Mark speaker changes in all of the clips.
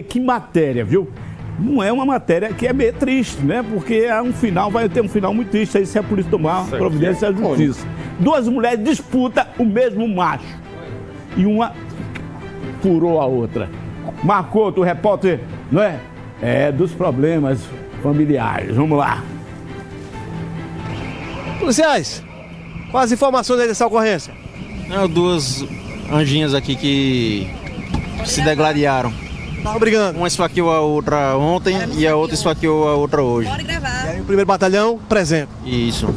Speaker 1: Que matéria, viu? Não é uma matéria que é meio triste, né? Porque é um final, vai ter um final muito triste aí se a polícia tomar providência da justiça. Duas mulheres disputam o mesmo macho. E uma furou a outra. Marcou o repórter, não é? É dos problemas familiares. Vamos lá.
Speaker 2: Policiais, quais as informações aí dessa ocorrência?
Speaker 3: Duas anjinhas aqui que se degladiaram.
Speaker 2: Tava brigando.
Speaker 3: Uma esfaqueou a outra ontem e a outra esfaqueou a outra hoje.
Speaker 2: E aí o primeiro batalhão presente.
Speaker 3: Isso.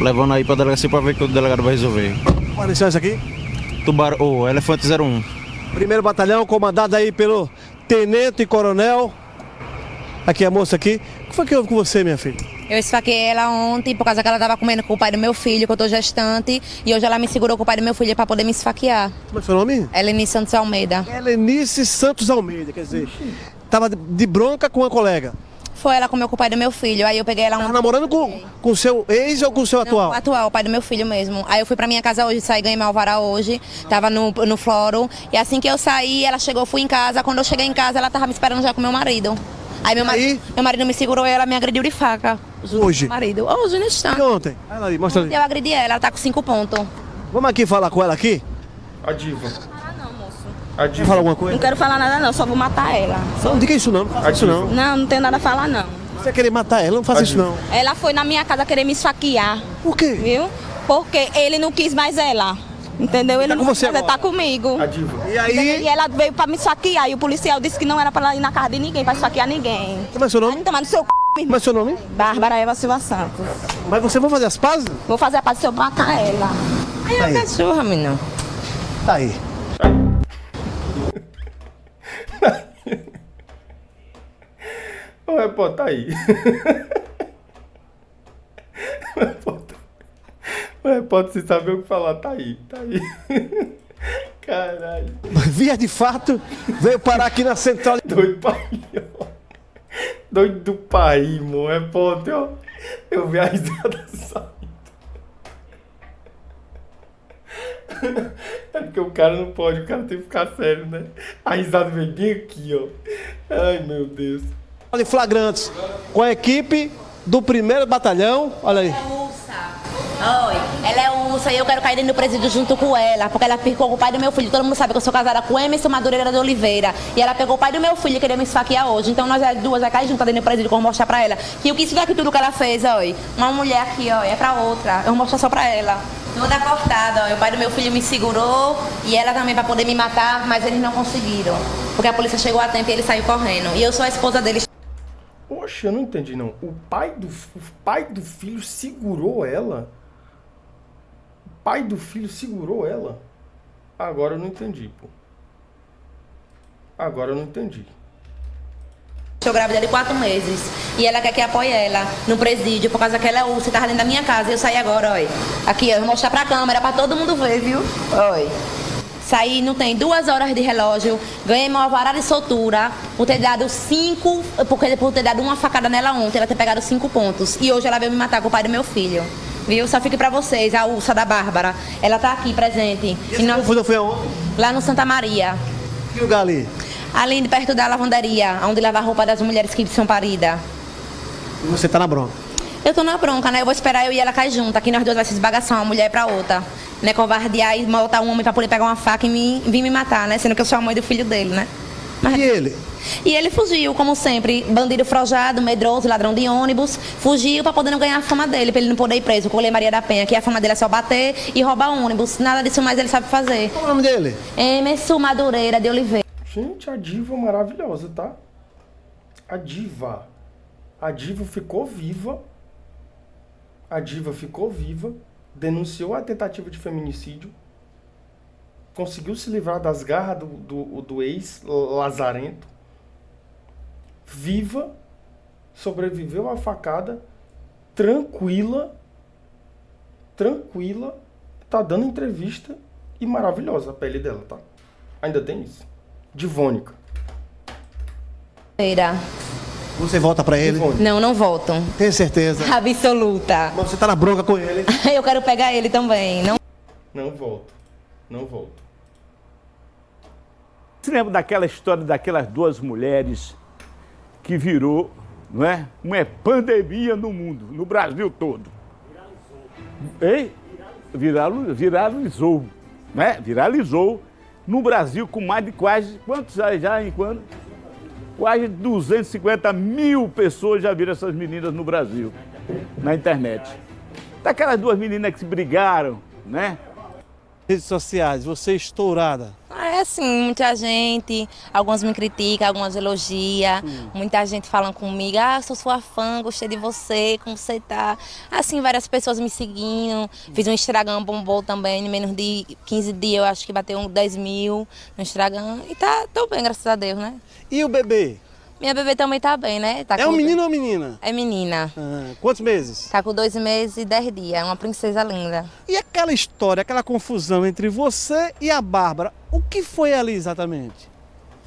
Speaker 3: Levando aí pra delegacia pra ver o que o delegado vai resolver.
Speaker 2: Qual é isso aqui?
Speaker 3: Elefante 01.
Speaker 2: Primeiro batalhão comandado aí pelo tenente e coronel. Aqui a moça aqui. O que foi que houve com você, minha filha?
Speaker 4: Eu esfaqueei ela ontem por causa que ela estava comendo com o pai do meu filho, que eu tô gestante. E hoje ela me segurou com o pai do meu filho para poder me esfaquear.
Speaker 2: Como é que foi o nome?
Speaker 4: Helenice Santos Almeida.
Speaker 2: Helenice Santos Almeida, quer dizer, tava de bronca com a colega.
Speaker 4: Foi ela comeu com o pai do meu filho. Aí eu peguei ela ontem.
Speaker 2: Tava namorando com o seu ex ou com o seu atual?
Speaker 4: Não, o atual, o pai do meu filho mesmo. Aí eu fui pra minha casa hoje, saí, ganhei meu alvará hoje. Tava no floro. E assim que eu saí, ela chegou, fui em casa. Quando eu cheguei em casa, ela tava me esperando já com meu marido. Aí meu marido me segurou e ela me agrediu de faca.
Speaker 2: Hoje?
Speaker 4: Meu marido. Hoje, no instante.
Speaker 2: E ontem? Olha ali, mostra ali.
Speaker 4: Eu agredi ela tá com 5 pontos.
Speaker 2: Vamos aqui falar com ela aqui?
Speaker 5: A diva.
Speaker 2: Quer falar alguma coisa?
Speaker 6: Não quero falar nada não, só vou matar ela.
Speaker 2: Não diga isso não faça isso não.
Speaker 6: Não tenho nada a falar não.
Speaker 2: Você querer matar ela, não faça isso não.
Speaker 6: Ela foi na minha casa querer me esfaquear.
Speaker 2: Por quê?
Speaker 6: Viu? Porque ele não quis mais ela. Entendeu? Ele
Speaker 2: Tá
Speaker 6: não
Speaker 2: com você
Speaker 6: quis mais,
Speaker 2: agora?
Speaker 6: tá comigo.
Speaker 5: A diva.
Speaker 2: E aí?
Speaker 6: E ela veio pra me esfaquear e o policial disse que não era pra ela ir na casa de ninguém, pra esfaquear ninguém.
Speaker 2: Como é seu nome?
Speaker 6: Vai tomar no seu c,
Speaker 2: Como é seu nome?
Speaker 6: Bárbara Eva Silva Santos.
Speaker 2: Mas você vai fazer as pazes?
Speaker 6: Vou fazer a paz se eu matar ela.
Speaker 4: Aí é uma cachorra, menino.
Speaker 2: Tá aí.
Speaker 5: O repórter tá aí. O repórter, sem saber o que falar, tá aí. Caralho.
Speaker 2: Via de fato, veio parar aqui na central.
Speaker 5: Doido pra rir, ó. Doido do pai, mano. Repórter, ó. Eu vi a risada saindo. É porque o cara não pode, o cara tem que ficar sério, né? A risada vem bem aqui, ó. Ai, meu Deus.
Speaker 2: Olha, flagrantes com a equipe do primeiro batalhão. Olha aí.
Speaker 4: Oi, ela é ursa e eu quero cair dentro do presídio junto com ela, porque ela ficou com o pai do meu filho. Todo mundo sabe que eu sou casada com Emerson Madureira de Oliveira. E ela pegou o pai do meu filho e queria me esfaquear hoje. Então nós duas vai cair juntas dentro do presídio, que eu vou mostrar pra ela. Que o que isso daqui tudo que ela fez, oi. Uma mulher aqui, ó, é pra outra. Eu vou mostrar só pra ela. Toda cortada, ó. O pai do meu filho me segurou e ela também pra poder me matar, mas eles não conseguiram. Porque a polícia chegou a tempo e ele saiu correndo. E eu sou a esposa dele.
Speaker 5: Poxa, eu não entendi, não. O pai do filho segurou ela? O pai do filho segurou ela? Agora eu não entendi, pô. Agora eu não entendi.
Speaker 4: Estou grávida de 4 meses. E ela quer que apoie ela no presídio, por causa que ela é ursa, tava dentro da minha casa. E eu saí agora, ó. Aqui, ó, eu vou mostrar pra câmera, pra todo mundo ver, viu? Oi. Saí, não tem 2 horas de relógio, ganhei meu alvará de soltura por ter dado 5, por ter dado uma facada nela ontem, ela ter pegado 5 pontos. E hoje ela veio me matar com o pai do meu filho. Viu? Só fique pra vocês, a ursa da Bárbara. Ela tá aqui presente.
Speaker 2: E essa confusão foi aonde?
Speaker 4: Lá no Santa Maria.
Speaker 2: Que lugar ali?
Speaker 4: Ali perto da lavanderia, onde lava a roupa das mulheres que são paridas.
Speaker 2: E você tá na bronca.
Speaker 4: Eu tô na bronca, né? Eu vou esperar eu e ela cair junto. Aqui nós duas vai se esbagaçar, uma mulher pra outra. Né? Covardear e botar um homem pra poder pegar uma faca e vir me matar, né? Sendo que eu sou a mãe do filho dele, né? Mas...
Speaker 2: E ele?
Speaker 4: E ele fugiu, como sempre, bandido frojado, medroso, ladrão de ônibus. Fugiu pra poder não ganhar a fama dele, pra ele não poder ir preso. Com o Lei Maria da Penha, que a fama dele é só bater e roubar ônibus. Nada disso mais ele sabe fazer.
Speaker 2: Qual é o nome dele?
Speaker 4: Emerson Madureira de Oliveira.
Speaker 5: Gente, a diva maravilhosa, tá? A diva. A diva ficou viva. A diva ficou viva. Denunciou a tentativa de feminicídio. Conseguiu se livrar das garras do ex-lazarento. Viva. Sobreviveu à facada. Tranquila. Tranquila. Tá dando entrevista. E maravilhosa a pele dela, tá? Ainda tem isso. Divônica.
Speaker 2: Você volta pra ele?
Speaker 5: Divônica.
Speaker 4: Não, não volto.
Speaker 2: Tenho certeza.
Speaker 4: Absoluta.
Speaker 2: Mas você tá na bronca com ele.
Speaker 4: Eu quero pegar ele também. Não.
Speaker 5: Não volto. Não volto.
Speaker 1: Se lembra daquela história daquelas duas mulheres que virou, não é? Uma pandemia no mundo, no Brasil todo. Ei? Viralizou, né? Viralizou no Brasil com mais de quase, quantos já em quando? Quase 250 mil pessoas já viram essas meninas no Brasil, na internet. Daquelas duas meninas que se brigaram, né?
Speaker 2: Redes sociais, você estourada.
Speaker 4: É assim, muita gente, algumas me criticam, algumas elogiam, muita gente falando comigo, sou sua fã, gostei de você, como você tá. Assim, várias pessoas me seguindo, fiz um Instagram, bombou também, em menos de 15 dias, eu acho que bateu 10 mil no Instagram, e tô bem, graças a Deus, né?
Speaker 2: E o bebê?
Speaker 4: Minha bebê também tá bem, né? Tá
Speaker 2: É um menino ou menina?
Speaker 4: É menina.
Speaker 2: Quantos meses?
Speaker 4: Tá com 2 meses e 10 dias, é uma princesa linda.
Speaker 2: E aquela história, aquela confusão entre você e a Bárbara, o que foi ali exatamente?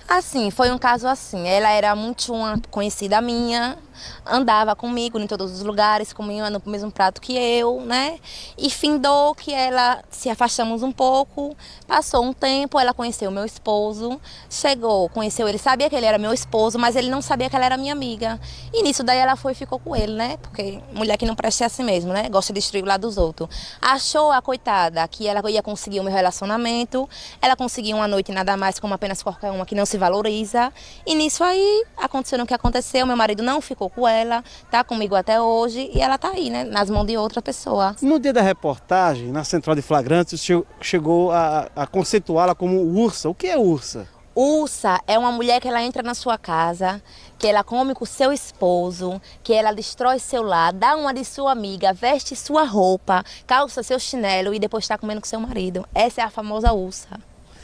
Speaker 4: Assim, foi um caso assim, ela era muito uma conhecida minha, andava comigo em todos os lugares, comia no mesmo prato que eu, né? E findou que ela se afastamos um pouco, passou um tempo, ela conheceu meu esposo, chegou, conheceu ele, sabia que ele era meu esposo, mas ele não sabia que ela era minha amiga. E nisso daí ela foi e ficou com ele, né? Porque mulher que não presta é assim mesmo, né? Gosta de destruir o lado dos outros. Achou a coitada que ela ia conseguir o meu relacionamento, ela conseguiu uma noite nada mais como apenas qualquer uma que não se valoriza. E nisso aí aconteceu o que aconteceu, meu marido não ficou com ela, tá comigo até hoje e ela tá aí, né, nas mãos de outra pessoa.
Speaker 2: No dia da reportagem, na Central de Flagrantes, chegou a conceituá-la como ursa. O que é ursa?
Speaker 4: Ursa é uma mulher que ela entra na sua casa, que ela come com seu esposo, que ela destrói seu lar, dá uma de sua amiga, veste sua roupa, calça seu chinelo e depois está comendo com seu marido. Essa é a famosa ursa.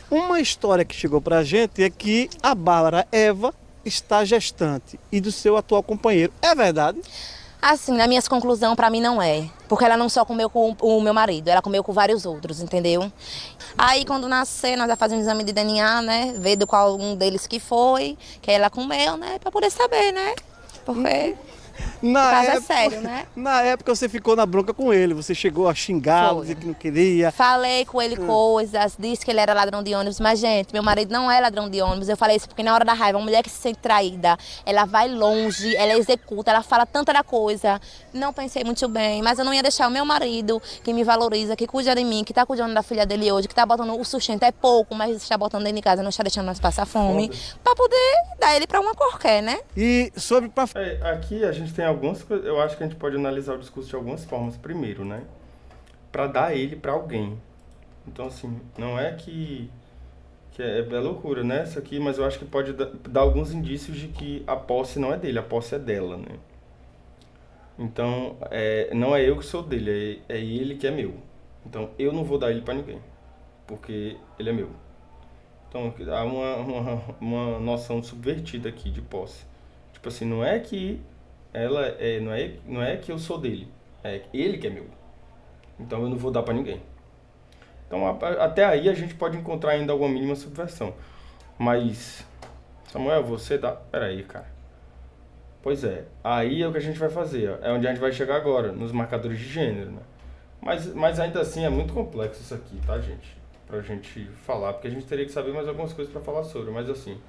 Speaker 2: Uma história que chegou pra gente é que a Bárbara Eva está gestante e do seu atual companheiro. É verdade?
Speaker 4: Assim, na minha conclusão, pra mim não é. Porque ela não só comeu com o meu marido, ela comeu com vários outros, entendeu? Aí, quando nascer, nós já fazemos um exame de DNA, né? Ver do qual um deles que foi, que ela comeu, né? Pra poder saber, né? Porque o caso é sério, né?
Speaker 2: Na época você ficou na bronca com ele, você chegou a xingá-lo, dizer que não queria.
Speaker 4: Falei com ele coisas, disse que ele era ladrão de ônibus, mas gente, meu marido não é ladrão de ônibus. Eu falei isso porque na hora da raiva, uma mulher que se sente traída, ela vai longe, ela executa, ela fala tanta da coisa. Não pensei muito bem, mas eu não ia deixar o meu marido, que me valoriza, que cuida de mim, que tá cuidando da filha dele hoje, que tá botando o sustento, é pouco, mas está botando dentro de casa, não está deixando nós passar fome, pra poder dar ele pra uma qualquer, né?
Speaker 2: E sobre...
Speaker 5: Aqui a gente tem algumas coisas, eu acho que a gente pode analisar o discurso de algumas formas. Primeiro, né? Pra dar ele pra alguém. Então, assim, não é que é loucura, né? Isso aqui, mas eu acho que pode dar alguns indícios de que a posse não é dele, a posse é dela, né? Então, não é eu que sou dele, é ele que é meu. Então, eu não vou dar ele pra ninguém, porque ele é meu. Então, há uma noção subvertida aqui de posse. Tipo assim, não é que ela não é que eu sou dele, é ele que é meu. Então eu não vou dar pra ninguém. Então até aí a gente pode encontrar ainda alguma mínima subversão. Mas, Samuel, você dá... Peraí, cara. Pois é, aí é o que a gente vai fazer, ó. É onde a gente vai chegar agora, nos marcadores de gênero, né? Mas ainda assim é muito complexo isso aqui, tá, gente? Pra gente falar, porque a gente teria que saber mais algumas coisas pra falar sobre. Mas assim,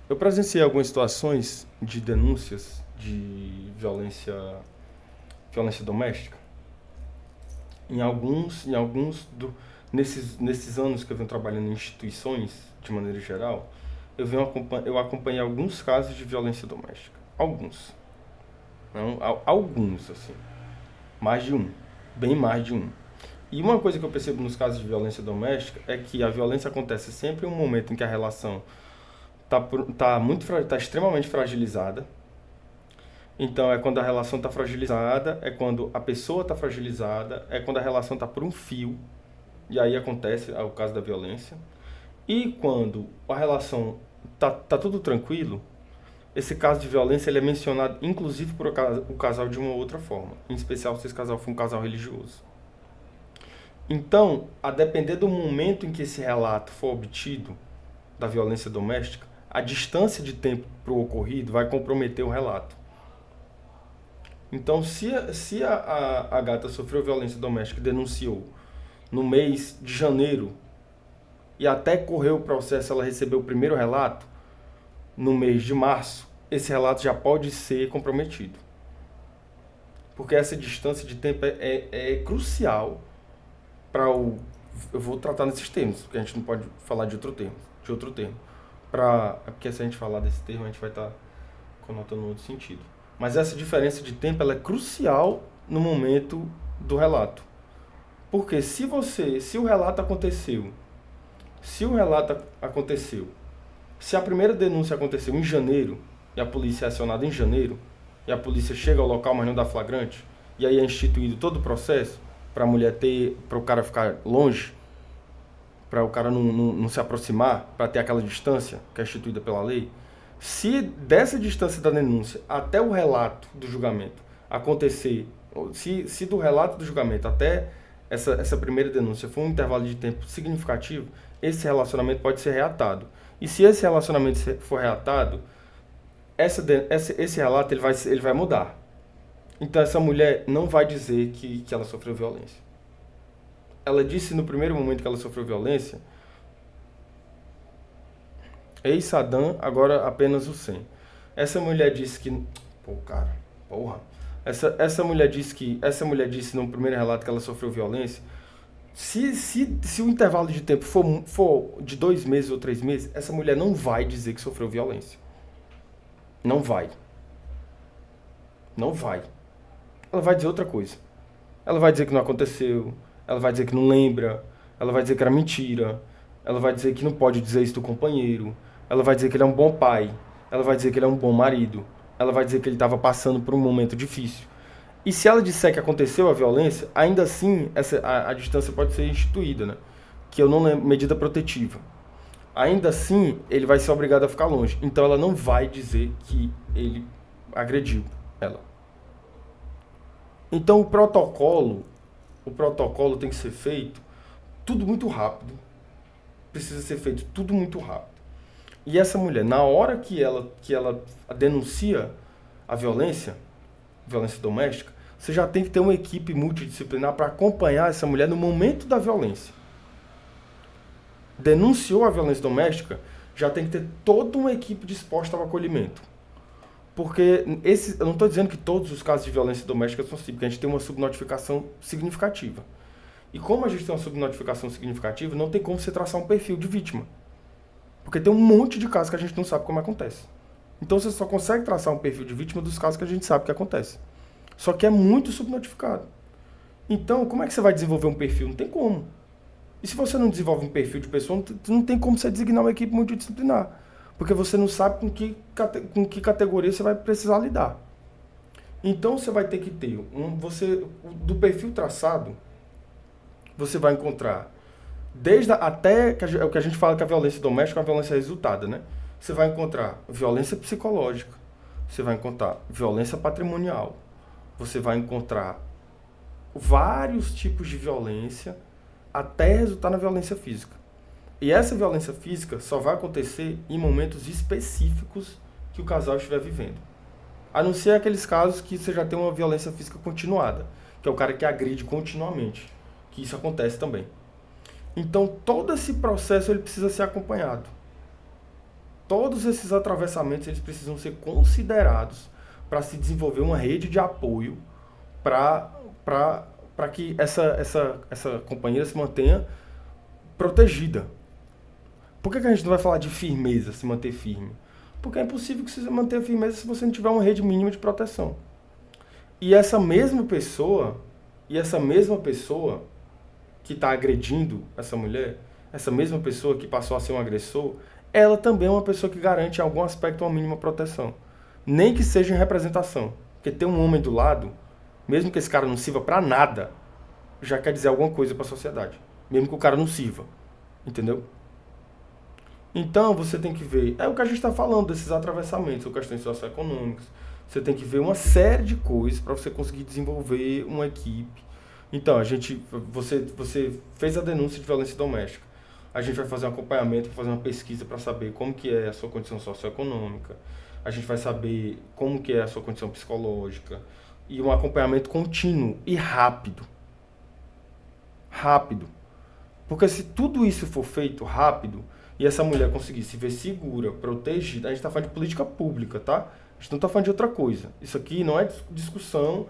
Speaker 5: eu presenciei algumas situações de denúncias de violência doméstica. Nesses anos que eu venho trabalhando em instituições, de maneira geral, eu acompanhei alguns casos de violência doméstica. Alguns. Não, alguns, assim. Mais de um. Bem mais de um. E uma coisa que eu percebo nos casos de violência doméstica é que a violência acontece sempre em um momento em que a relação tá extremamente fragilizada. Então, é quando a relação está fragilizada, é quando a pessoa está fragilizada, é quando a relação está por um fio, e aí acontece o caso da violência. E quando a relação tá tudo tranquilo, esse caso de violência ele é mencionado, inclusive, por o casal de uma outra forma, em especial se esse casal for um casal religioso. Então, a depender do momento em que esse relato for obtido, da violência doméstica, a distância de tempo para o ocorrido vai comprometer o relato. Então, se a gata sofreu violência doméstica e denunciou no mês de janeiro, e até correr o processo ela recebeu o primeiro relato, no mês de março, esse relato já pode ser comprometido. Porque essa distância de tempo é crucial para o... Eu vou tratar nesses termos, porque a gente não pode falar de outro termo. Porque se a gente falar desse termo, a gente vai estar conotando outro sentido. Mas essa diferença de tempo ela é crucial no momento do relato. Porque se o relato aconteceu, se a primeira denúncia aconteceu em janeiro, e a polícia é acionada em janeiro, e a polícia chega ao local, mas não dá flagrante, e aí é instituído todo o processo para a mulher para o cara ficar longe, para o cara não se aproximar, para ter aquela distância que é instituída pela lei. Se dessa distância da denúncia até o relato do julgamento acontecer, se do relato do julgamento até essa primeira denúncia for um intervalo de tempo significativo, esse relacionamento pode ser reatado. E se esse relacionamento for reatado, esse relato ele vai mudar. Então essa mulher não vai dizer que ela sofreu violência. Ela disse no primeiro momento que ela sofreu violência, ex-Saddam, agora apenas o 100. Essa mulher disse que... Essa mulher disse no primeiro relato que ela sofreu violência. Se o intervalo de tempo for de 2 meses ou 3 meses, essa mulher não vai dizer que sofreu violência. Não vai. Não vai. Ela vai dizer outra coisa. Ela vai dizer que não aconteceu. Ela vai dizer que não lembra. Ela vai dizer que era mentira. Ela vai dizer que não pode dizer isso do companheiro. Ela vai dizer que ele é um bom pai. Ela vai dizer que ele é um bom marido. Ela vai dizer que ele estava passando por um momento difícil. E se ela disser que aconteceu a violência, ainda assim a distância pode ser instituída, né? Que eu não lembro, medida protetiva. Ainda assim, ele vai ser obrigado a ficar longe. Então ela não vai dizer que ele agrediu ela. Então o protocolo tem que ser feito tudo muito rápido. Precisa ser feito tudo muito rápido. E essa mulher, na hora que ela denuncia a violência doméstica, você já tem que ter uma equipe multidisciplinar para acompanhar essa mulher no momento da violência. Denunciou a violência doméstica, já tem que ter toda uma equipe disposta ao acolhimento. Porque eu não estou dizendo que todos os casos de violência doméstica são assim, porque a gente tem uma subnotificação significativa. E como a gente tem uma subnotificação significativa, não tem como você traçar um perfil de vítima. Porque tem um monte de casos que a gente não sabe como acontece. Então você só consegue traçar um perfil de vítima dos casos que a gente sabe que acontece. Só que é muito subnotificado. Então, como é que você vai desenvolver um perfil? Não tem como. E se você não desenvolve um perfil de pessoa, não tem como você designar uma equipe multidisciplinar. Porque você não sabe com que categoria você vai precisar lidar. Então você vai ter que ter, do perfil traçado, você vai encontrar, é o que a gente fala que a violência doméstica é uma violência resultada, né? Você vai encontrar violência psicológica, você vai encontrar violência patrimonial, você vai encontrar vários tipos de violência até resultar na violência física. E essa violência física só vai acontecer em momentos específicos que o casal estiver vivendo. A não ser aqueles casos que você já tem uma violência física continuada, que é o cara que agride continuamente, que isso acontece também. Então, todo esse processo ele precisa ser acompanhado. Todos esses atravessamentos eles precisam ser considerados para se desenvolver uma rede de apoio para que essa companheira se mantenha protegida. Por que a gente não vai falar de firmeza, se manter firme? Porque é impossível que você mantenha firmeza se você não tiver uma rede mínima de proteção. E essa mesma pessoa que está agredindo essa mulher, essa mesma pessoa que passou a ser um agressor, ela também é uma pessoa que garante em algum aspecto uma mínima proteção. Nem que seja em representação. Porque ter um homem do lado, mesmo que esse cara não sirva para nada, já quer dizer alguma coisa para a sociedade. Mesmo que o cara não sirva. Entendeu? Então, você tem que ver... É o que a gente está falando, desses atravessamentos, ou questões socioeconômicas. Você tem que ver uma série de coisas para você conseguir desenvolver uma equipe. Então, você fez a denúncia de violência doméstica. A gente vai fazer um acompanhamento, fazer uma pesquisa para saber como que é a sua condição socioeconômica. A gente vai saber como que é a sua condição psicológica. E um acompanhamento contínuo e rápido. Rápido. Porque se tudo isso for feito rápido e essa mulher conseguir se ver segura, protegida, a gente está falando de política pública, tá? A gente não está falando de outra coisa. Isso aqui não é discussão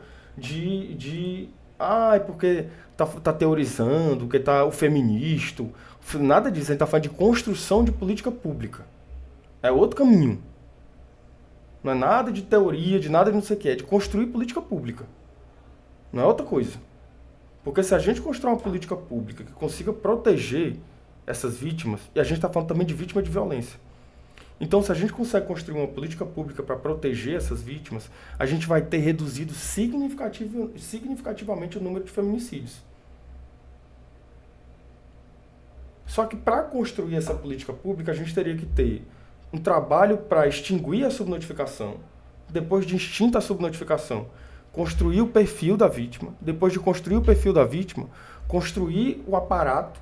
Speaker 5: é porque tá teorizando, que tá o feminista, nada disso. A gente está falando de construção de política pública. É outro caminho. Não é nada de teoria, de nada de não sei o que, é de construir política pública. Não é outra coisa. Porque se a gente constrói uma política pública que consiga proteger essas vítimas, e a gente está falando também de vítima de violência. Então, se a gente consegue construir uma política pública para proteger essas vítimas, a gente vai ter reduzido significativamente o número de feminicídios. Só que para construir essa política pública, a gente teria que ter um trabalho para extinguir a subnotificação, depois de extinta a subnotificação, construir o perfil da vítima, depois de construir o perfil da vítima, construir o aparato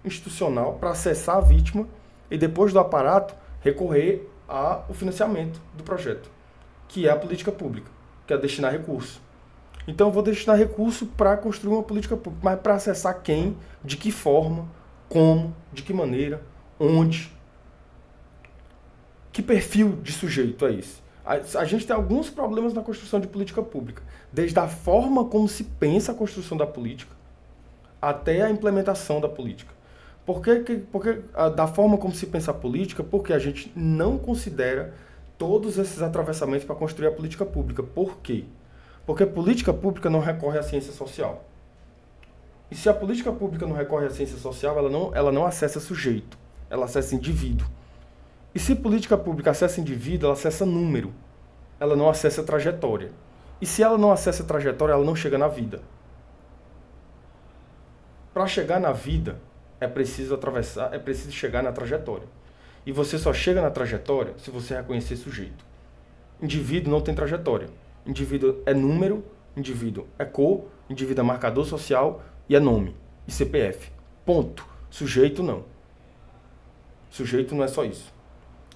Speaker 5: institucional para acessar a vítima e depois do aparato recorrer ao financiamento do projeto, que é a política pública, que é destinar recurso. Então eu vou destinar recurso para construir uma política pública, mas para acessar quem, de que forma, como, de que maneira, onde, que perfil de sujeito é esse? A gente tem alguns problemas na construção de política pública, desde a forma como se pensa a construção da política até a implementação da política. Porque da forma como se pensa a política, porque a gente não considera todos esses atravessamentos para construir a política pública. Por quê? Porque política pública não recorre à ciência social. E se a política pública não recorre à ciência social, ela não acessa sujeito, ela acessa indivíduo. E se política pública acessa indivíduo, ela acessa número. Ela não acessa trajetória. E se ela não acessa trajetória, ela não chega na vida. Para chegar na vida, é preciso chegar na trajetória. E você só chega na trajetória se você reconhecer sujeito. Indivíduo não tem trajetória. Indivíduo é número, indivíduo é cor, indivíduo é marcador social e é nome. E CPF. Ponto. Sujeito não. Sujeito não é só isso.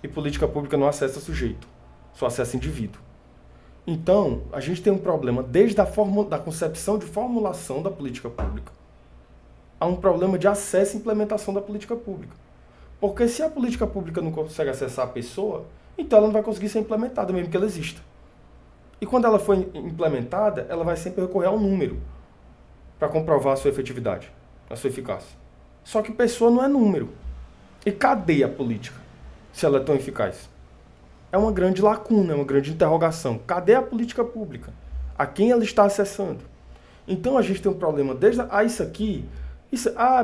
Speaker 5: E política pública não acessa sujeito, só acessa indivíduo. Então, a gente tem um problema desde da concepção de formulação da política pública a um problema de acesso e implementação da política pública. Porque se a política pública não consegue acessar a pessoa, então ela não vai conseguir ser implementada, mesmo que ela exista. E quando ela for implementada, ela vai sempre recorrer ao número para comprovar a sua efetividade, a sua eficácia. Só que pessoa não é número. E cadê a política? Se ela é tão eficaz. É uma grande lacuna, é uma grande interrogação. Cadê a política pública? A quem ela está acessando? Então a gente tem um problema desde isso aqui.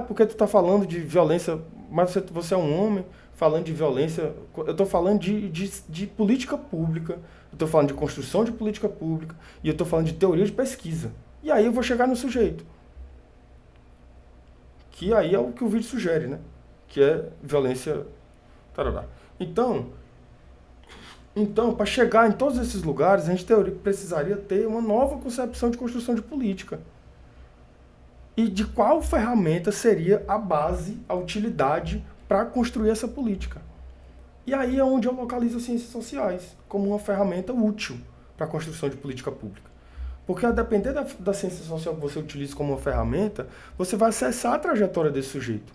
Speaker 5: Porque tu está falando de violência, mas você é um homem falando de violência. Eu estou falando de política pública, eu estou falando de construção de política pública e eu estou falando de teoria de pesquisa. E aí eu vou chegar no sujeito. Que aí é o que o vídeo sugere, né? Que é violência. Tarará. Então, para chegar em todos esses lugares, a gente precisaria ter uma nova concepção de construção de política. E de qual ferramenta seria a base, a utilidade para construir essa política. E aí é onde eu localizo as ciências sociais como uma ferramenta útil para a construção de política pública. Porque a depender da ciência social que você utilize como uma ferramenta, você vai acessar a trajetória desse sujeito.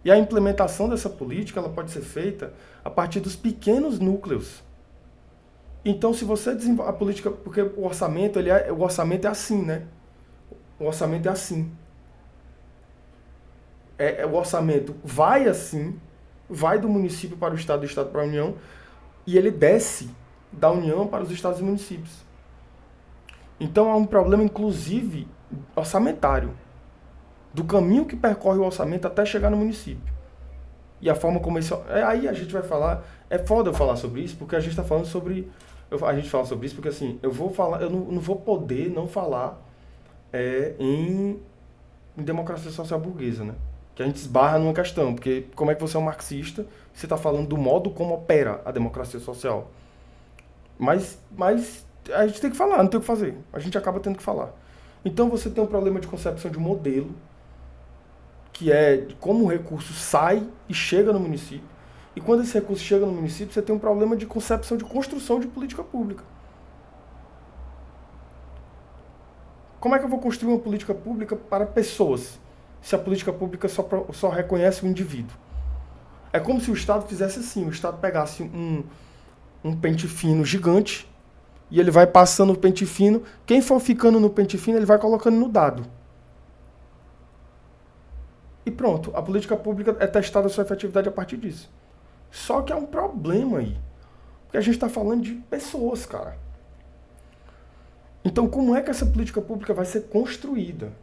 Speaker 5: E a implementação dessa política ela pode ser feita a partir dos pequenos núcleos. Então, se você desenvolve a política, porque o orçamento é assim, né? O orçamento é assim. O orçamento vai assim, vai do município para o estado, do estado para a União, e ele desce da União para os estados e municípios. Então, há um problema, inclusive, orçamentário, do caminho que percorre o orçamento até chegar no município. E a forma como isso... Aí a gente vai falar... É foda eu falar sobre isso, porque a gente está falando sobre... A gente fala sobre isso porque, assim, eu não vou poder não falar em democracia social burguesa, né? Que a gente esbarra numa questão, porque como é que você é um marxista, você está falando do modo como opera a democracia social. Mas a gente tem que falar, não tem o que fazer. A gente acaba tendo que falar. Então você tem um problema de concepção de modelo, que é como o recurso sai e chega no município. E quando esse recurso chega no município, você tem um problema de concepção de construção de política pública. Como é que eu vou construir uma política pública para pessoas? se a política pública só reconhece o indivíduo. É como se o Estado fizesse assim, o Estado pegasse um pente fino gigante e ele vai passando o pente fino, quem for ficando no pente fino, ele vai colocando no dado. E pronto, a política pública é testada a sua efetividade a partir disso. Só que há um problema aí, porque a gente está falando de pessoas, cara. Então, como é que essa política pública vai ser construída?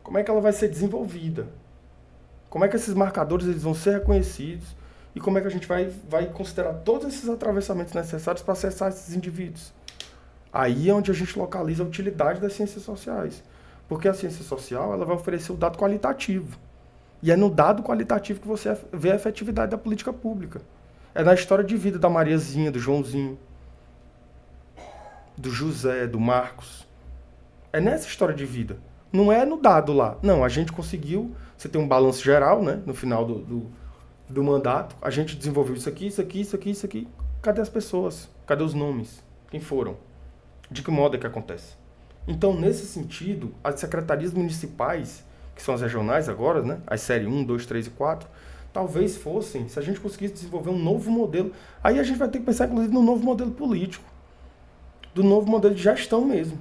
Speaker 5: Como é que ela vai ser desenvolvida? Como é que esses marcadores eles vão ser reconhecidos? E como é que a gente vai considerar todos esses atravessamentos necessários para acessar esses indivíduos? Aí é onde a gente localiza a utilidade das ciências sociais. Porque a ciência social ela vai oferecer o dado qualitativo. E é no dado qualitativo que você vê a efetividade da política pública. É na história de vida da Mariazinha, do Joãozinho, do José, do Marcos. É nessa história de vida. Não é no dado lá. Não, a gente conseguiu. Você tem um balanço geral, né? No final do mandato. A gente desenvolveu isso aqui, isso aqui, isso aqui, isso aqui. Cadê as pessoas? Cadê os nomes? Quem foram? De que modo é que acontece? Então, nesse sentido, as secretarias municipais, que são as regionais agora, né? As série 1, 2, 3 e 4, talvez fossem, se a gente conseguisse desenvolver um novo modelo. Aí a gente vai ter que pensar, inclusive, no novo modelo político. Do novo modelo de gestão mesmo.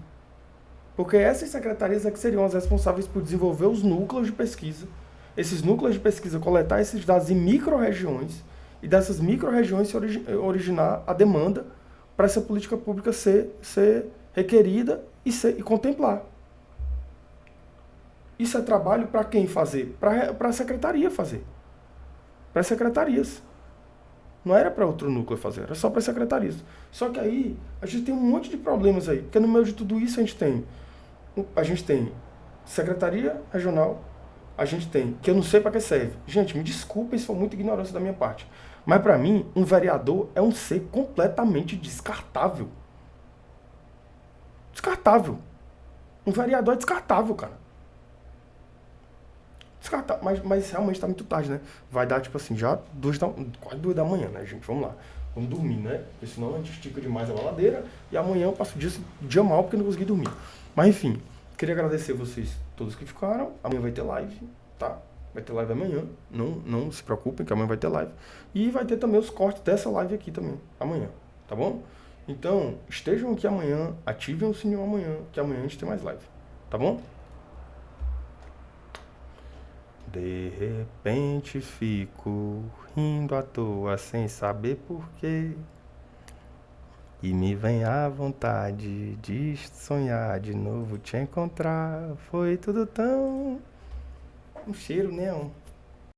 Speaker 5: Porque essas secretarias é que seriam as responsáveis por desenvolver os núcleos de pesquisa. Esses núcleos de pesquisa coletar esses dados em micro-regiões e dessas micro-regiões se originar a demanda para essa política pública ser requerida e contemplar. Isso é trabalho para quem fazer? Para a secretaria fazer. Para as secretarias. Não era para outro núcleo fazer, era só para as secretarias. Só que aí a gente tem um monte de problemas aí. Porque no meio de tudo isso a gente tem secretaria regional, a gente tem, que eu não sei para que serve. Gente, me desculpem se for muita ignorância da minha parte. Mas para mim, um vereador é um ser completamente descartável. Descartável. Um vereador é descartável, cara. Descartável. Mas realmente tá muito tarde, né? Vai dar, tipo assim, já quase 2 da manhã, né, gente? Vamos lá. Vamos dormir, né? Porque senão a gente estica demais a baladeira e amanhã eu passo o dia mal porque não consegui dormir. Mas enfim, queria agradecer vocês todos que ficaram. Amanhã vai ter live, tá? Vai ter live amanhã. Não se preocupem que amanhã vai ter live. E vai ter também os cortes dessa live aqui também, amanhã, tá bom? Então, estejam aqui amanhã, ativem o sininho amanhã, que amanhã a gente tem mais live, tá bom? De repente fico rindo à toa sem saber porquê. E me vem a vontade de sonhar de novo te encontrar. Foi tudo tão... um cheiro, né?